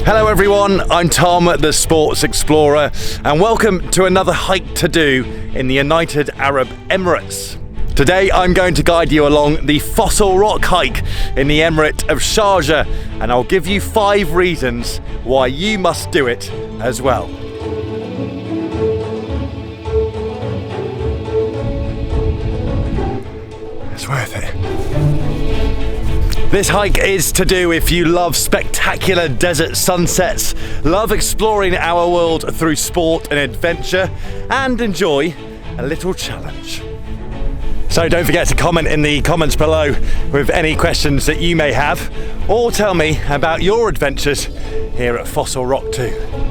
Hello everyone, I'm Tom, the Sports Explorer, and welcome to another hike to do in the United Arab Emirates. Today I'm going to guide you along the fossil rock hike in the Emirate of Sharjah, and I'll give you 5 reasons why you must do it as well. It's worth it. This hike is to do if you love spectacular desert sunsets, love exploring our world through sport and adventure, and enjoy a little challenge. So don't forget to comment in the comments below with any questions that you may have, or tell me about your adventures here at Fossil Rock 2.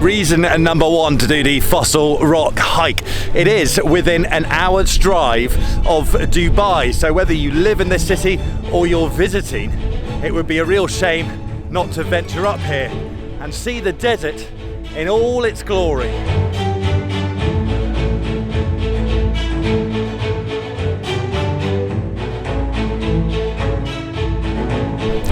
Reason number 1 to do the Fossil Rock hike. It is within an hour's drive of Dubai, so whether you live in this city or you're visiting, it would be a real shame not to venture up here and see the desert in all its glory.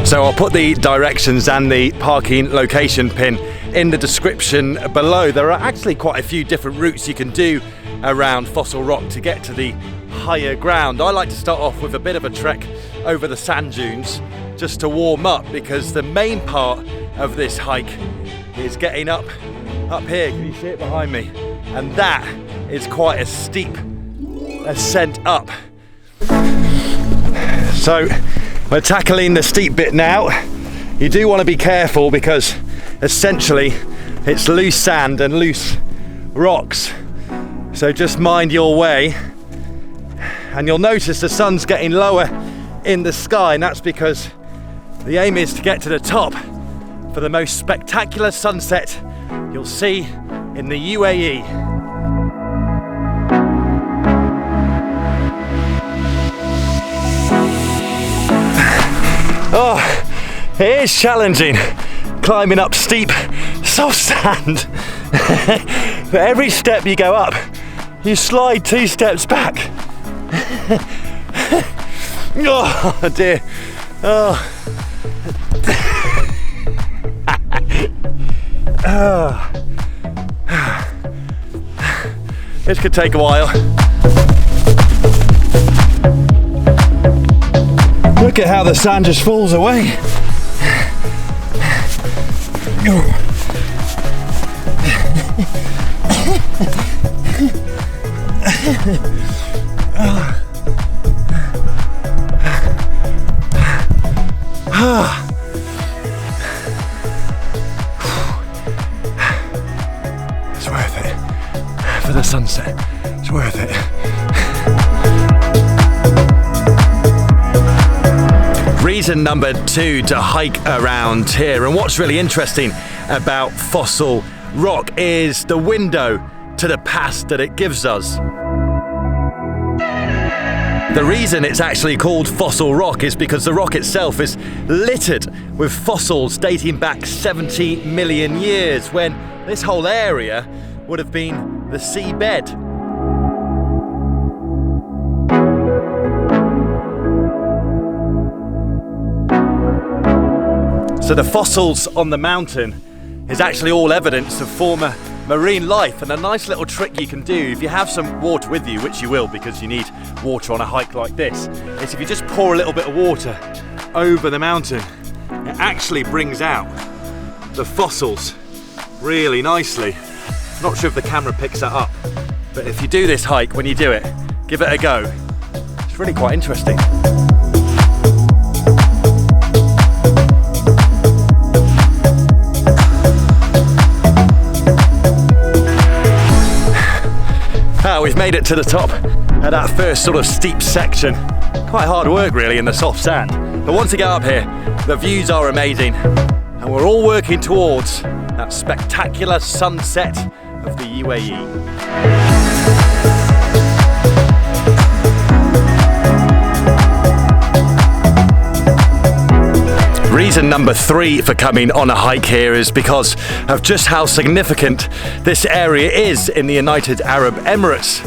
So I'll put the directions and the parking location pin in the description below. There are actually quite a few different routes you can do around Fossil Rock to get to the higher ground. I like to start off with a bit of a trek over the sand dunes just to warm up, because the main part of this hike is getting up here. Can you see it behind me? And that is quite a steep ascent up. So we're tackling the steep bit now. You do want to be careful because essentially it's loose sand and loose rocks, so just mind your way. And you'll notice the sun's getting lower in the sky, and that's because the aim is to get to the top for the most spectacular sunset you'll see in the UAE. Oh, it is challenging climbing up steep, soft sand. But every step you go up, you slide 2 steps back. Oh dear. Oh. This could take a while. Look at how the sand just falls away. It's worth it for the sunset. It's worth it. Reason number 2 to hike around here, and what's really interesting about Fossil Rock is the window to the past that it gives us. The reason it's actually called Fossil Rock is because the rock itself is littered with fossils dating back 70 million years, when this whole area would have been the seabed. So the fossils on the mountain is actually all evidence of former marine life, and a nice little trick you can do if you have some water with you, which you will because you need water on a hike like this, is if you just pour a little bit of water over the mountain, it actually brings out the fossils really nicely. Not sure if the camera picks that up, but if you do this hike, when you do it, give it a go. It's really quite interesting. We've made it to the top at that first sort of steep section. Quite hard work really in the soft sand. But once you get up here, the views are amazing. And we're all working towards that spectacular sunset of the UAE. Reason number 3 for coming on a hike here is because of just how significant this area is in the United Arab Emirates.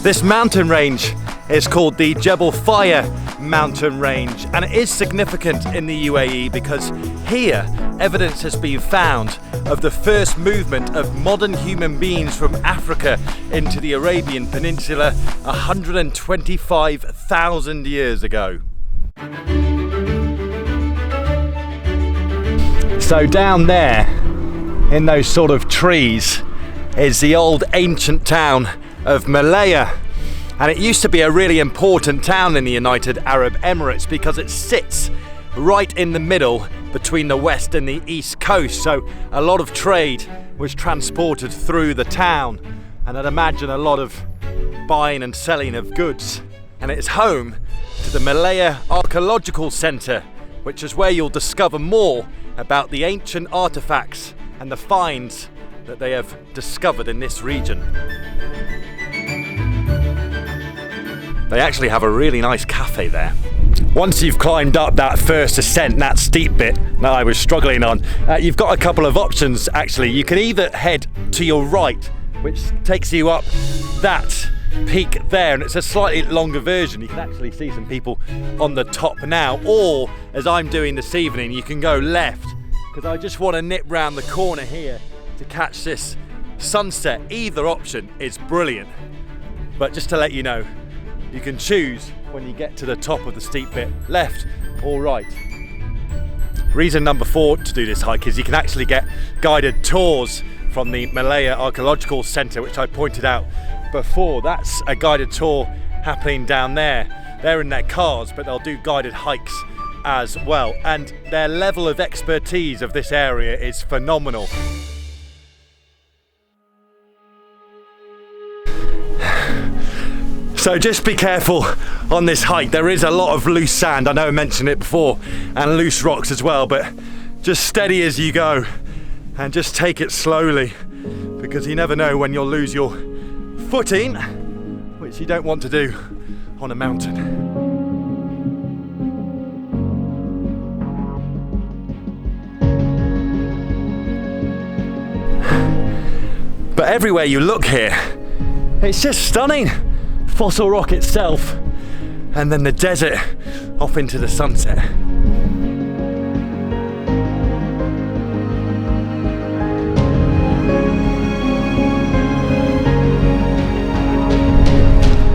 This mountain range is called the JEBEL Fire mountain range, and it is significant in the UAE because here evidence has been found of the first movement of modern human beings from Africa into the Arabian Peninsula 125,000 years ago. So down there in those sort of trees is the old ancient town of Malaya, and it used to be a really important town in the United Arab Emirates because it sits right in the middle between the west and the east coast, so a lot of trade was transported through the town, and I'd imagine a lot of buying and selling of goods. And it's home to the Malaya Archeological Centre, which is where you'll discover more about the ancient artifacts and the finds that they have discovered in this region. They actually have a really nice cafe there. Once you've climbed up that first ascent, that steep bit that I was struggling on, you've got a couple of options actually. You can either head to your right, which takes you up that peak there, and it's a slightly longer version. You can actually see some people on the top now, or as I'm doing this evening, you can go left because I just want to nip round the corner here to catch this sunset. Either option is brilliant, but just to let you know, you can choose when you get to the top of the steep bit, left or right. Reason number 4 to do this hike is you can actually get guided tours from the Malaya Archeological Centre, which I pointed out before. That's a guided tour happening down there. They're in their cars, but they'll do guided hikes as well. And their level of expertise of this area is phenomenal. So just be careful on this hike. There is a lot of loose sand, I know I mentioned it before, and loose rocks as well, but just steady as you go and just take it slowly, because you never know when you'll lose your footing, which you don't want to do on a mountain. But everywhere you look here, it's just stunning. Fossil rock itself, and then the desert off into the sunset.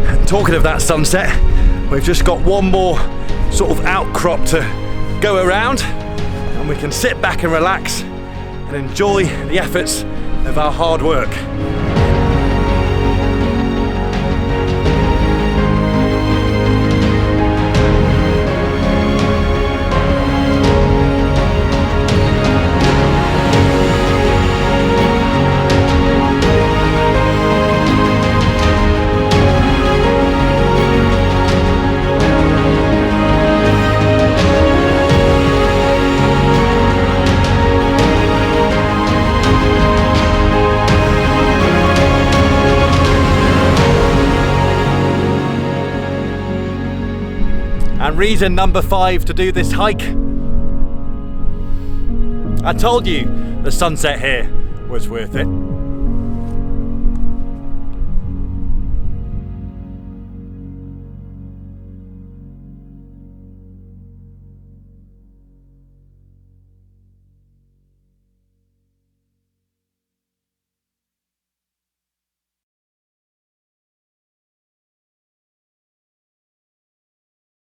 And talking of that sunset, we've just got one more sort of outcrop to go around, and we can sit back and relax and enjoy the efforts of our hard work. And reason number 5 to do this hike. I told you the sunset here was worth it.